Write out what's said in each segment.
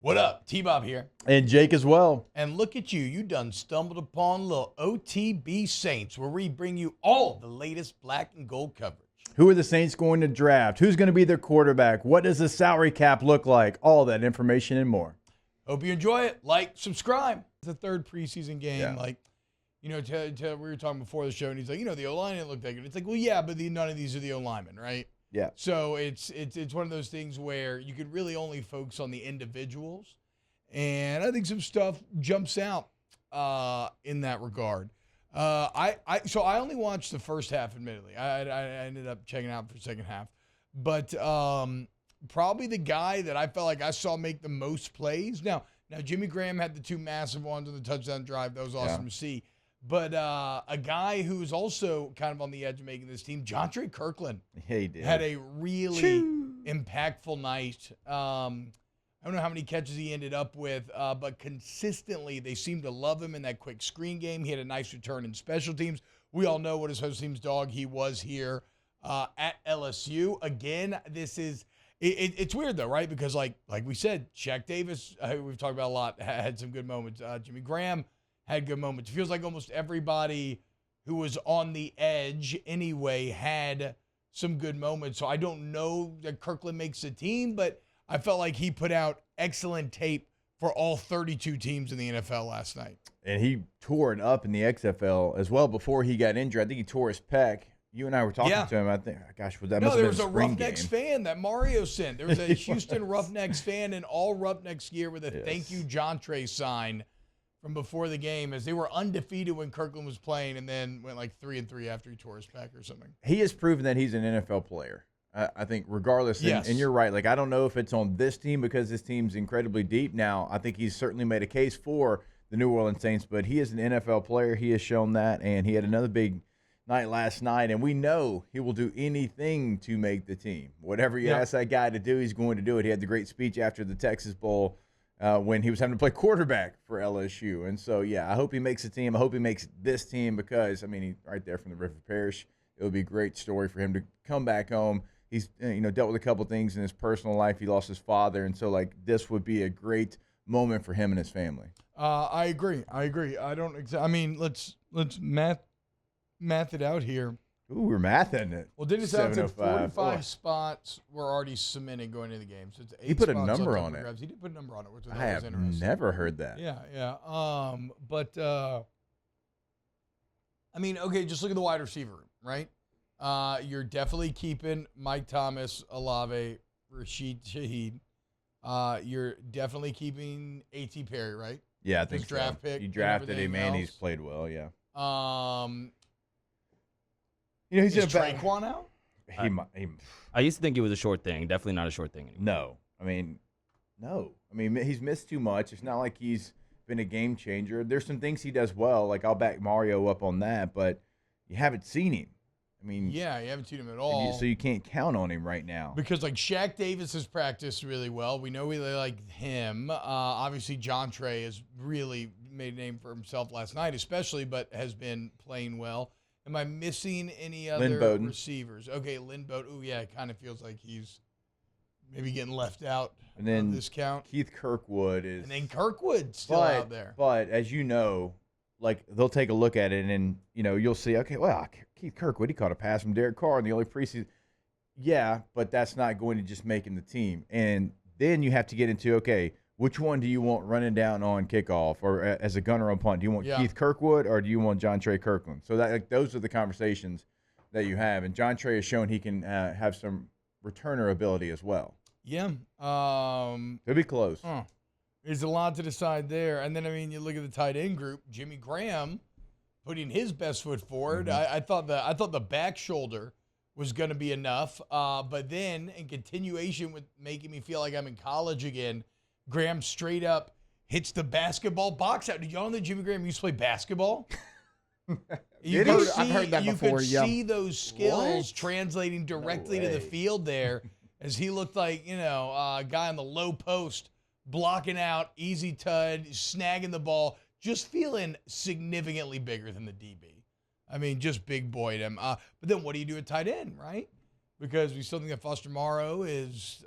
What up? T-Bob here. And Jake as well. And look at you. You done stumbled upon little OTB Saints, where we bring you all the latest black and gold coverage. Who are the Saints going to draft? Who's going to be their quarterback? What does the salary cap look like? All that information and more. Hope you enjoy it. Like, subscribe. It's the third preseason game. Yeah. Like, we were talking before the show, and he's like, the O-line didn't look that good. It's like, well, yeah, but none of these are the O-linemen, right? Yeah. So it's one of those things where you could really only focus on the individuals, and I think some stuff jumps out in that regard. So I only watched the first half. Admittedly, I ended up checking out for the second half, but probably the guy that I felt like I saw make the most plays. Now Jimmy Graham had the two massive ones on the touchdown drive. That was awesome to see. But a guy who's also kind of on the edge of making this team, Jontre Kirkland, he did. had a really impactful night. I don't know how many catches he ended up with, but consistently they seemed to love him in that quick screen game. He had a nice return in special teams. We all know what his special teams dog he was here at LSU. Again, this is it's weird though, right? Because like we said, Shaq Davis, who we've talked about a lot, had some good moments. Jimmy Graham had good moments. It feels like almost everybody who was on the edge anyway had some good moments. So I don't know that Kirkland makes the team, but I felt like he put out excellent tape for all 32 teams in the NFL last night. And he tore it up in the XFL as well before he got injured. I think he tore his pec. You and I were talking to him. I think, gosh, was that must have been a spring game. No, there was a Roughnecks fan that Mario sent. There was a Houston Roughnecks fan in all Roughnecks gear with a thank you Jontre sign from before the game, as they were undefeated when Kirkland was playing, and then went like 3-3 after he tore his pec or something. He has proven that he's an NFL player. I think regardless, and you're right. Like, I don't know if it's on this team because this team's incredibly deep now. I think he's certainly made a case for the New Orleans Saints, but he is an NFL player. He has shown that, and he had another big night last night, and we know he will do anything to make the team. Whatever you ask that guy to do, he's going to do it. He had the great speech after the Texas Bowl when he was having to play quarterback for LSU. And so, I hope he makes the team. I hope he makes this team because, he's right there from the River Parish. It would be a great story for him to come back home. He's dealt with a couple things in his personal life. He lost his father, and so this would be a great moment for him and his family. I agree. I don't. Let's math it out here. Ooh, we're mathing it. Well, didn't it sound like 45 spots were already cemented going into the game? So it's 8 he put a spots number on it. He did put a number on it, which I have never heard that. Yeah. Okay, just look at the wide receiver room, right? You're definitely keeping Mike Thomas, Olave, Rashid Shaheed. You're definitely keeping A.T. Perry, right? Yeah, I think his draft pick. You drafted him, and he's played well. Yeah. He's is Traquan out? I used to think it was a short thing. Definitely not a short thing anymore. No. He's missed too much. It's not like he's been a game changer. There's some things he does well. Like, I'll back Mario up on that, but you haven't seen him. You haven't seen him at all. So you can't count on him right now. Because, Shaq Davis has practiced really well. We know we really like him. Obviously, Jontre has really made a name for himself last night, especially, but has been playing well. Am I missing any other receivers? Okay, Lynn Bowden. Oh, yeah, it kind of feels like he's maybe getting left out and then of this count. Keith Kirkwood is. And then Kirkwood's still out there. But as you know, they'll take a look at it and you'll see, okay, well, Keith Kirkwood, he caught a pass from Derek Carr in the only preseason. Yeah, but that's not going to just make him the team. And then you have to get into, okay, which one do you want running down on kickoff or as a gunner on punt? Do you want Keith Kirkwood or do you want Jontre Kirkland? So those are the conversations that you have. And Jontre has shown he can have some returner ability as well. Yeah. It'll be close. There's a lot to decide there. And then, you look at the tight end group, Jimmy Graham putting his best foot forward. Mm-hmm. I thought the back shoulder was going to be enough. But then in continuation with making me feel like I'm in college again, Graham straight up hits the basketball box out. Did y'all know that Jimmy Graham used to play basketball? I've heard that before. You could see those skills translating directly to the field there as he looked like, a guy on the low post, blocking out, easy tud, snagging the ball, just feeling significantly bigger than the DB. Just big boyed him. But then what do you do at tight end, right? Because we still think that Foster Morrow is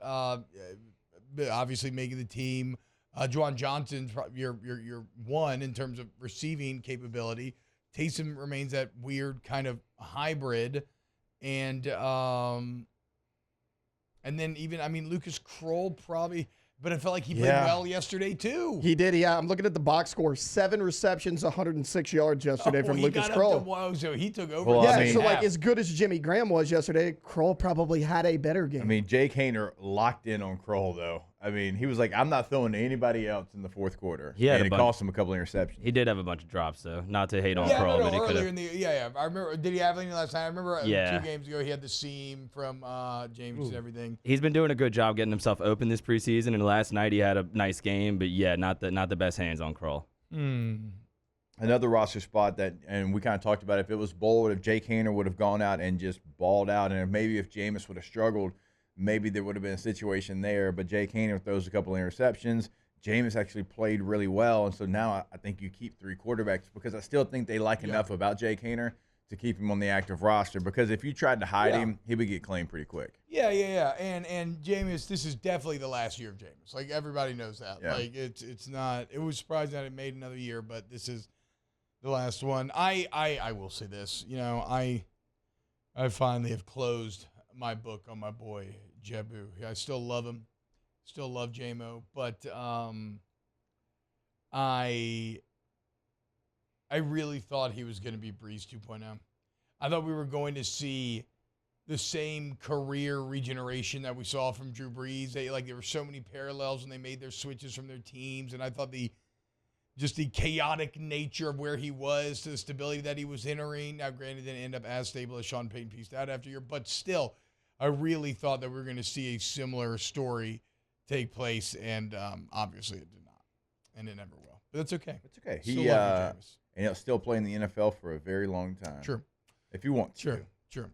obviously making the team. Juwan Johnson's your one in terms of receiving capability. Taysom remains that weird kind of hybrid, and then even Lucas Kroll probably. But I felt like he played well yesterday, too. He did, yeah. I'm looking at the box score. 7 receptions, 106 yards yesterday from Lucas Kroll. So he took over. Well, as good as Jimmy Graham was yesterday, Kroll probably had a better game. I mean, Jake Haener locked in on Kroll, though. I mean, he was like, I'm not throwing to anybody else in the fourth quarter. And it cost him a couple of interceptions. He did have a bunch of drops, though. Not to hate on Kroll, but he could have. I remember. Did he have any last night? I remember 2 games ago he had the seam from James and everything. He's been doing a good job getting himself open this preseason, and last night he had a nice game, but not the best hands on Kroll. Another roster spot and we kind of talked about if it was bold, if Jake Haener would have gone out and just balled out, and maybe if Jameis would have struggled, maybe there would have been a situation there. But Jake Haener throws a couple of interceptions. Jameis actually played really well, and so now I think you keep 3 quarterbacks because I still think they like enough about Jake Haener to keep him on the active roster, because if you tried to hide him, he would get claimed pretty quick. Yeah. And Jameis, this is definitely the last year of Jameis. Like, everybody knows that. Yeah. Like, it's not – it was surprising that it made another year, but this is the last one. I will say this. I finally have closed my book on my boy Jebu. I still love him. Still love JMO, but I really thought he was going to be Breeze 2.0. I thought we were going to see the same career regeneration that we saw from Drew Brees. There were so many parallels when they made their switches from their teams, and I thought the chaotic nature of where he was to the stability that he was entering. Now, granted, didn't end up as stable as Sean Payton pieced out after a year, but still, I really thought that we were going to see a similar story take place, and obviously it did not, and it never will. But that's okay. It's okay. And he'll still play in the NFL for a very long time. Sure. If you want to. Sure.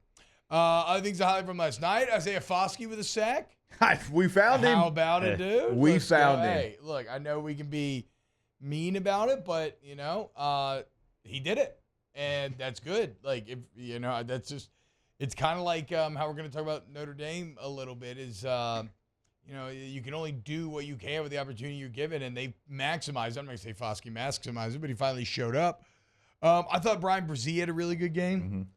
Other things to highlight from last night, Isaiah Foskey with a sack. We found him. How about it, dude? We found him. Hey, look, I know we can be mean about it, but, he did it, and that's good. Like, if that's just – it's kind of like how we're going to talk about Notre Dame a little bit is you can only do what you can with the opportunity you're given, and they maximized. I'm not going to say Foskey maximized it, but he finally showed up. I thought Brian Brzee had a really good game.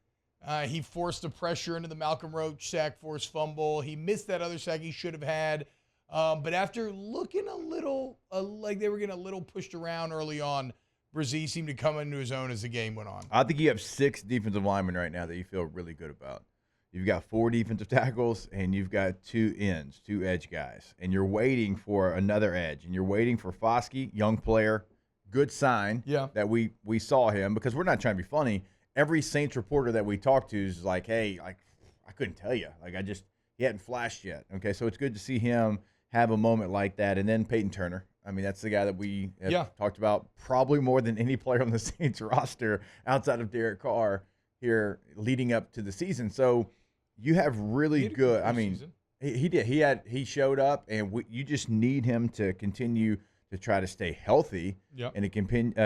He forced the pressure into the Malcolm Roach sack, forced fumble. He missed that other sack he should have had. But after looking a little like they were getting a little pushed around early on, Brzee seemed to come into his own as the game went on. I think you have 6 defensive linemen right now that you feel really good about. You've got 4 defensive tackles, and you've got 2 ends, 2 edge guys. And you're waiting for another edge. And you're waiting for Foskey, young player, good sign that we saw him, because we're not trying to be funny. Every Saints reporter that we talked to is like, hey, I couldn't tell you. He hadn't flashed yet. Okay, so it's good to see him have a moment like that. And then Peyton Turner. I mean, that's the guy that we have talked about probably more than any player on the Saints roster outside of Derek Carr here leading up to the season. So you have really good – I mean, he did. He showed up, and you just need him to continue to try to stay healthy and to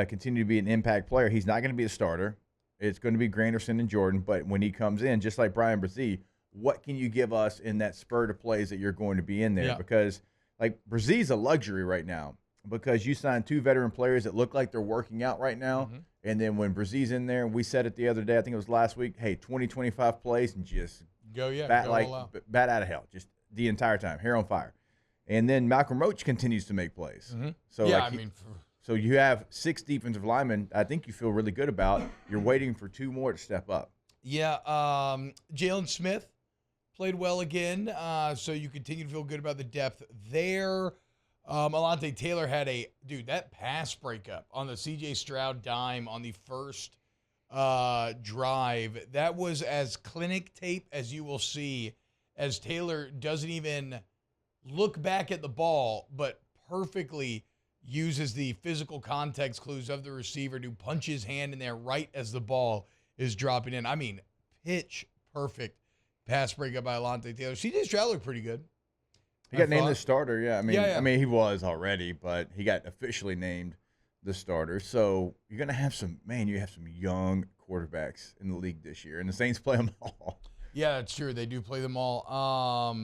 continue to be an impact player. He's not going to be a starter. It's going to be Granderson and Jordan, but when he comes in, just like Brian Brzee, what can you give us in that spurt of plays that you're going to be in there? Yeah. Because, Brzee's a luxury right now, because you signed 2 veteran players that look like they're working out right now, and then when Brzie's in there, we said it the other day, I think it was last week, hey, 20, 25 plays and just bat out of hell, just the entire time, hair on fire. And then Malcolm Roach continues to make plays. So So you have 6 defensive linemen I think you feel really good about. You're waiting for 2 more to step up. Yeah, Jalen Smith played well again, so you continue to feel good about the depth there. Alontae Taylor had that pass breakup on the C.J. Stroud dime on the first drive. That was as clinic tape as you will see, as Taylor doesn't even look back at the ball, but perfectly uses the physical context clues of the receiver to punch his hand in there right as the ball is dropping in. I mean, pitch perfect pass breakup by Alontae Taylor. C.J. Stroud looked pretty good. He got named the starter, yeah. I mean, he was already, but he got officially named the starter. So you're going to have some young quarterbacks in the league this year, and the Saints play them all. Yeah, that's true. They do play them all.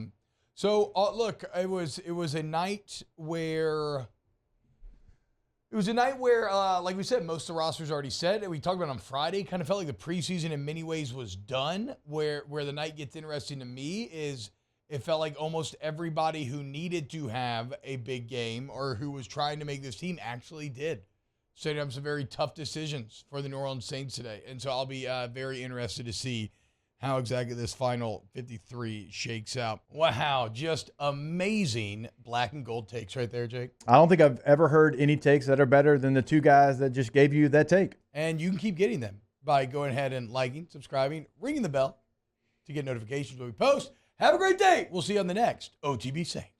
Look, it was a night where It was a night where, like we said, most of the rosters already said, and we talked about it on Friday, kind of felt like the preseason in many ways was done. Where the night gets interesting to me is it felt like almost everybody who needed to have a big game or who was trying to make this team actually did. So you have some very tough decisions for the New Orleans Saints today. And so I'll be very interested to see how exactly this final 53 shakes out. Wow, just amazing black and gold takes right there, Jake. I don't think I've ever heard any takes that are better than the two guys that just gave you that take. And you can keep getting them by going ahead and liking, subscribing, ringing the bell to get notifications when we post. Have a great day. We'll see you on the next OTB Saints.